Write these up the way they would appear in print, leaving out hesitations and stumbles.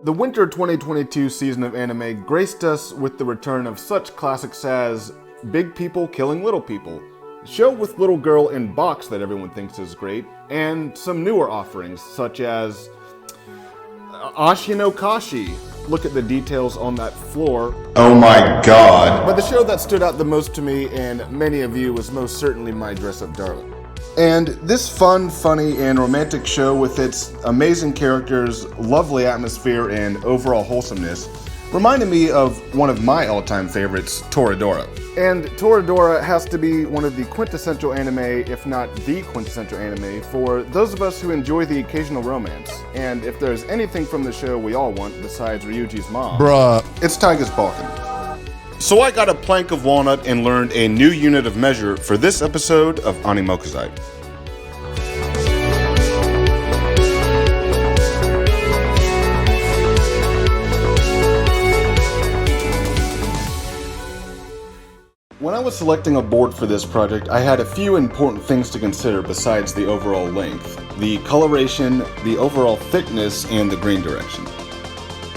The winter 2022 season of anime graced us with the return of such classics as Big People Killing Little People, a show with little girl in box that everyone thinks is great, and some newer offerings such as Ashi no Kashi. Look at the details on that floor. Oh my god. But the show that stood out the most to me and many of you was most certainly My Dress-Up Darling. And this fun, funny, and romantic show with its amazing characters, lovely atmosphere, and overall wholesomeness reminded me of one of my all-time favorites, Tora Dora. And Tora Dora has to be one of the quintessential anime, if not the quintessential anime, for those of us who enjoy the occasional romance. And if there's anything from the show we all want besides Ryuji's mom, it's TAIGA'S Bokken. So I got a plank of walnut and learned a new unit of measure for this episode of Animokuzai. When I was selecting a board for this project, I had a few important things to consider besides the overall length: the coloration, the overall thickness, and the grain direction.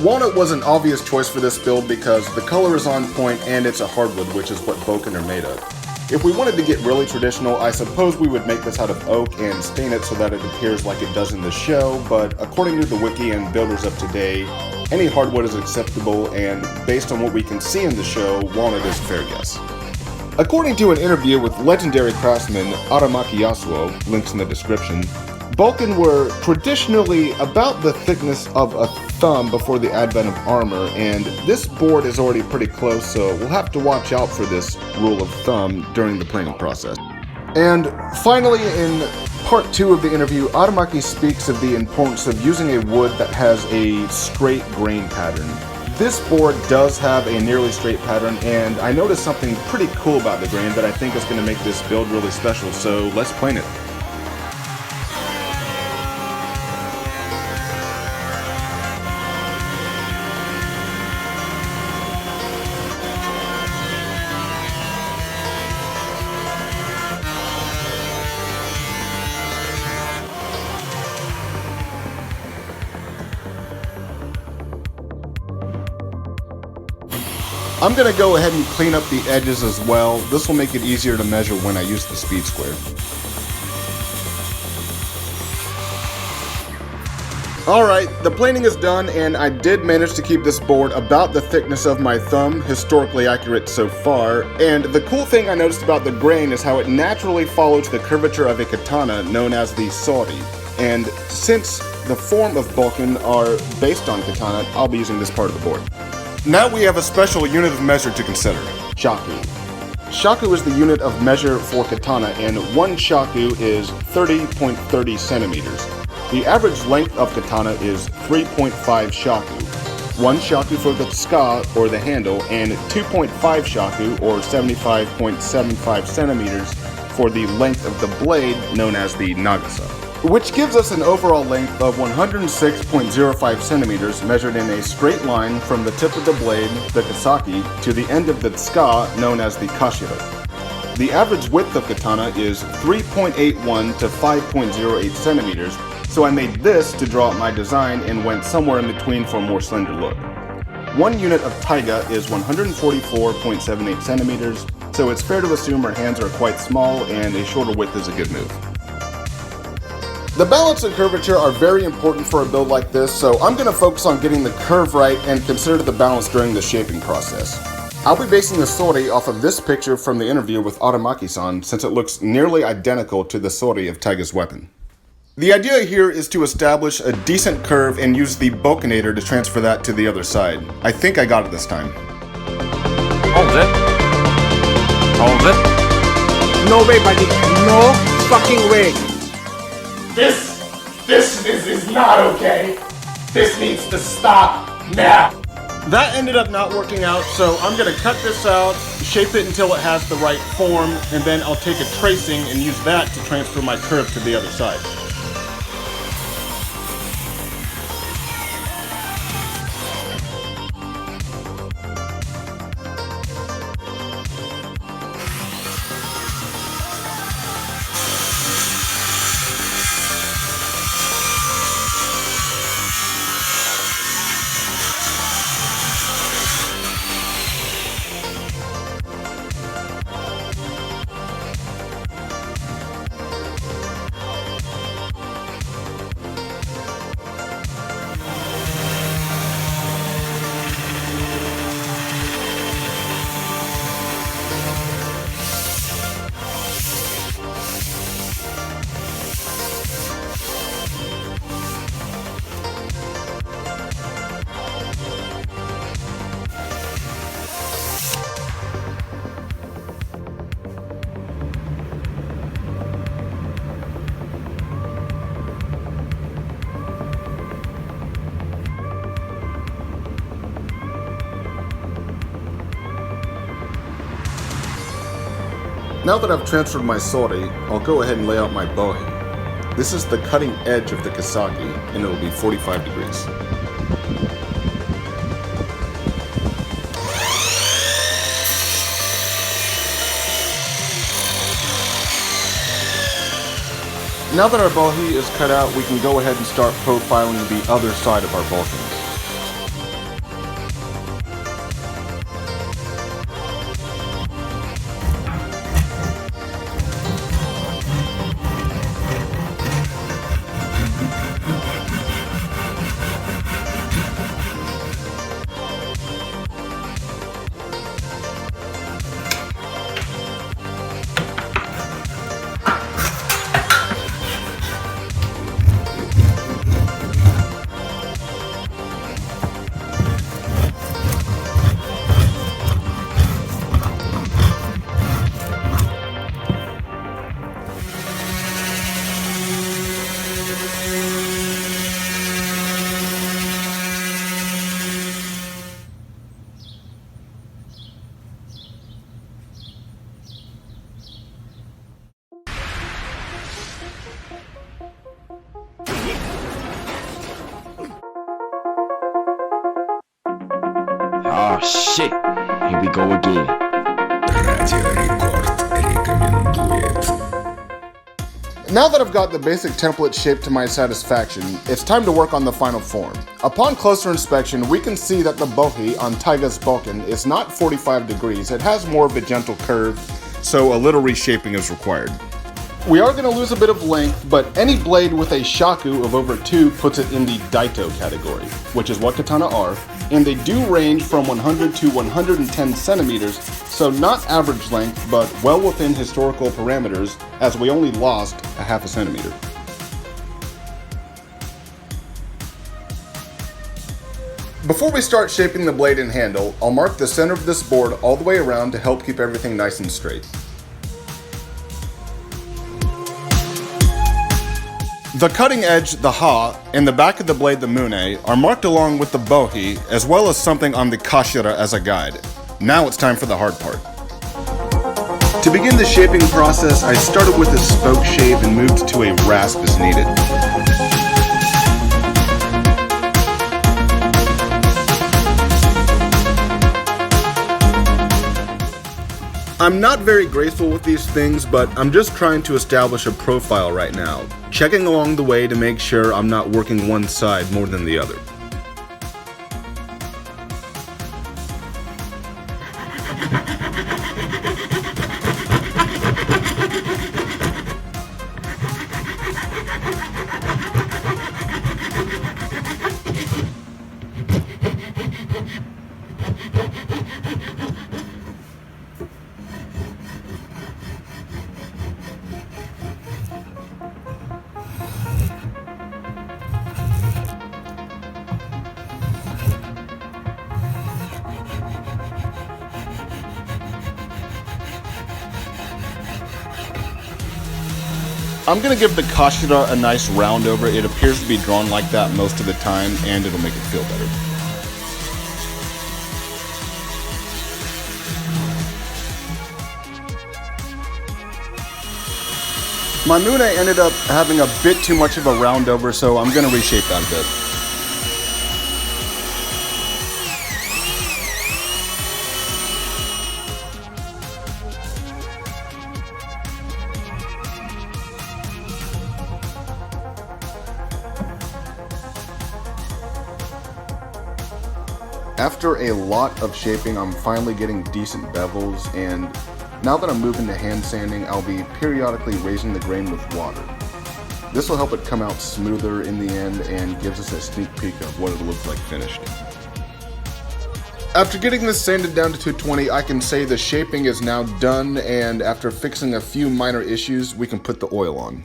Walnut was an obvious choice for this build because the color is on point and it's a hardwood, which is what Bokken are made of. If we wanted to get really traditional, I suppose we would make this out of oak and stain it so that it appears like it does in the show, but according to the wiki and builders of today, any hardwood is acceptable, and based on what we can see in the show, walnut is a fair guess. According to an interview with legendary craftsman Aramaki Yasuo, links in the description, Bokken were traditionally about the thickness of a thumb before the advent of armor, and this board is already pretty close, so we'll have to watch out for this rule of thumb during the planing process. And finally, in part 2 of the interview, Aramaki speaks of the importance of using a wood that has a straight grain pattern. This board does have a nearly straight pattern, and I noticed something pretty cool about the grain that I think is going to make this build really special, so let's plane it. I'm going to go ahead and clean up the edges as well. This will make it easier to measure when I use the speed square. Alright, the planing is done, and I did manage to keep this board about the thickness of my thumb, historically accurate so far. And the cool thing I noticed about the grain is how it naturally follows the curvature of a katana known as the sori. And since the form of Bokken are based on katana, I'll be using this part of the board. Now we have a special unit of measure to consider: SHAKU. SHAKU is the unit of measure for katana, and one SHAKU is 30.30 centimeters. The average length of katana is 3.5 SHAKU. 1 SHAKU for the tsuka, or the handle, and 2.5 SHAKU, or 75.75 centimeters, for the length of the blade, known as the nagasa, which gives us an overall length of 106.05 centimeters measured in a straight line from the tip of the blade, the kasaki, to the end of the tsuka, known as the kashira. The average width of katana is 3.81 to 5.08 centimeters, so I made this to draw out my design and went somewhere in between for a more slender look. 1 unit of taiga is 144.78 centimeters, so it's fair to assume our hands are quite small and a shorter width is a good move. The balance and curvature are very important for a build like this, so I'm going to focus on getting the curve right and consider the balance during the shaping process. I'll be basing the sori off of this picture from the interview with Aramaki-san, since it looks nearly identical to the sori of TAIGA'S weapon. The idea here is to establish a decent curve and use the Bokkenator to transfer that to the other side. I think I got it this time. Hold it. Hold it. No way, buddy. No fucking way. This is not okay. This needs to stop now. That ended up not working out, so I'm going to cut this out, shape it until it has the right form, and then I'll take a tracing and use that to transfer my curve to the other side. Now that I've transferred my sori, I'll go ahead and lay out my bohe. This is the cutting edge of the kasagi, and it will be 45 degrees. Now that our bohe is cut out, we can go ahead and start profiling the other side of our Bokken. Oh shit, here we go again. Now that I've got the basic template shaped to my satisfaction, it's time to work on the final form. Upon closer inspection, we can see that the bohe on TAIGA'S Bokken is not 45 degrees, it has more of a gentle curve, so a little reshaping is required. We are going to lose a bit of length, but any blade with a shaku of over 2 puts it in the DAITO category, which is what katana are, and they do range from 100 to 110 centimeters, so not average length, but well within historical parameters, as we only lost a half a centimeter. Before we start shaping the blade and handle, I'll mark the center of this board all the way around to help keep everything nice and straight. The cutting edge, the ha, and the back of the blade, the mune, are marked along with the bohe, as well as something on the kashira as a guide. Now it's time for the hard part. To begin the shaping process, I started with a spoke shape and moved to a rasp as needed. I'm not very graceful with these things, but I'm just trying to establish a profile right now, checking along the way to make sure I'm not working one side more than the other. I'm going to give the kashira a nice round over. It appears to be drawn like that most of the time, and it'll make it feel better. My mune ended up having a bit too much of a round over, so I'm going to reshape that a bit. After a lot of shaping, I'm finally getting decent bevels, and now that I'm moving to hand sanding, I'll be periodically raising the grain with water. This will help it come out smoother in the end and gives us a sneak peek of what it'll look like finished. After getting this sanded down to 220, I can say the shaping is now done, and after fixing a few minor issues, we can put the oil on.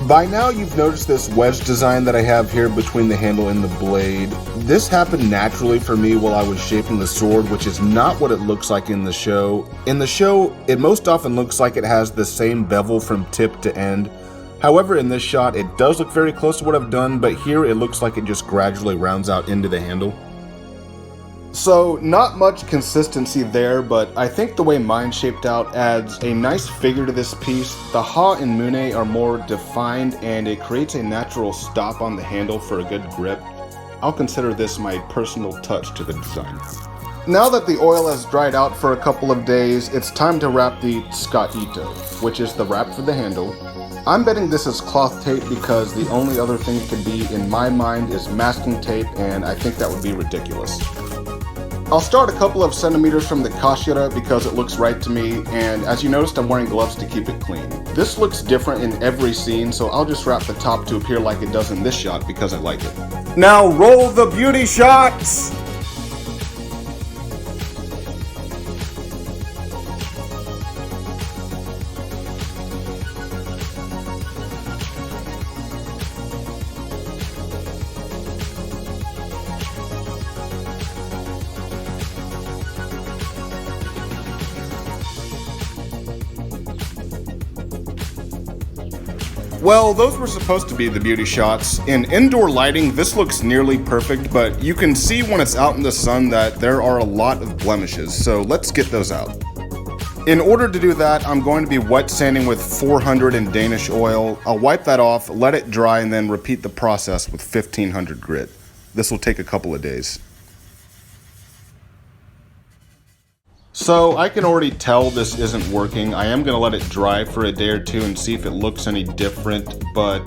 By now you've noticed this wedge design that I have here between the handle and the blade. This happened naturally for me while I was shaping the sword, which is not what it looks like in the show. In the show, it most often looks like it has the same bevel from tip to end. However, in this shot, it does look very close to what I've done, but here it looks like it just gradually rounds out into the handle. So, not much consistency there, but I think the way mine shaped out adds a nice figure to this piece. The Ha and Mune are more defined, and it creates a natural stop on the handle for a good grip. I'll consider this my personal touch to the design. Now that the oil has dried out for a couple of days, it's time to wrap the DAITO, which is the wrap for the handle. I'm betting this is cloth tape because the only other thing it could be in my mind is masking tape, and I think that would be ridiculous. I'll start a couple of centimeters from the kashira because it looks right to me, and as you noticed, I'm wearing gloves to keep it clean. This looks different in every scene, so I'll just wrap the top to appear like it does in this shot because I like it. Now roll the beauty shots! Well, those were supposed to be the beauty shots. In indoor lighting, this looks nearly perfect, but you can see when it's out in the sun that there are a lot of blemishes, so let's get those out. In order to do that, I'm going to be wet sanding with 400 in Danish oil. I'll wipe that off, let it dry, and then repeat the process with 1500 grit. This will take a couple of days. So I can already tell this isn't working. I am going to let it dry for a day or two and see if it looks any different, but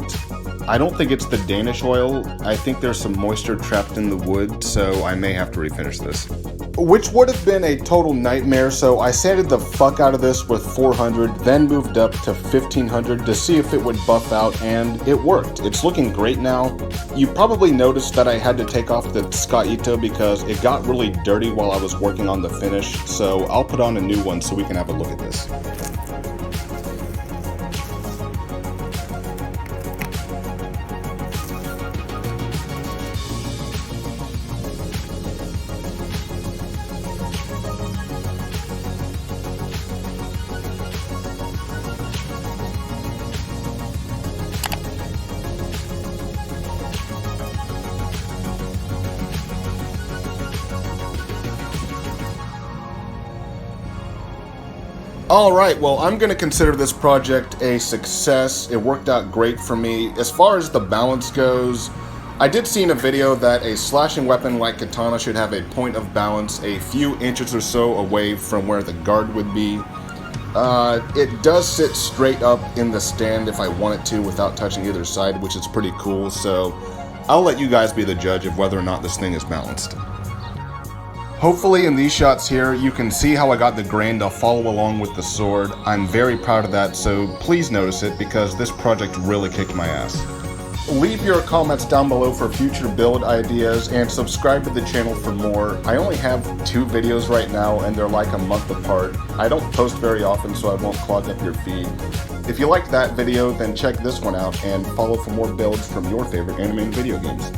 I don't think it's the Danish oil. I think there's some moisture trapped in the wood, so I may have to refinish this. Which would have been a total nightmare, so I sanded the fuck out of this with 400, then moved up to 1500 to see if it would buff out, and it worked. It's looking great now. You probably noticed that I had to take off the DAITO because it got really dirty while I was working on the finish, so I'll put on a new one so we can have a look at this. Alright, well, I'm going to consider this project a success. It worked out great for me. As far as the balance goes, I did see in a video that a slashing weapon like katana should have a point of balance a few inches or so away from where the guard would be. It does sit straight up in the stand if I want it to without touching either side, which is pretty cool, so I'll let you guys be the judge of whether or not this thing is balanced. Hopefully in these shots here, you can see how I got the grain to follow along with the sword. I'm very proud of that, so please notice it because this project really kicked my ass. Leave your comments down below for future build ideas and subscribe to the channel for more. I only have 2 videos right now and they're like a month apart. I don't post very often so I won't clog up your feed. If you liked that video, then check this one out and follow for more builds from your favorite anime and video games.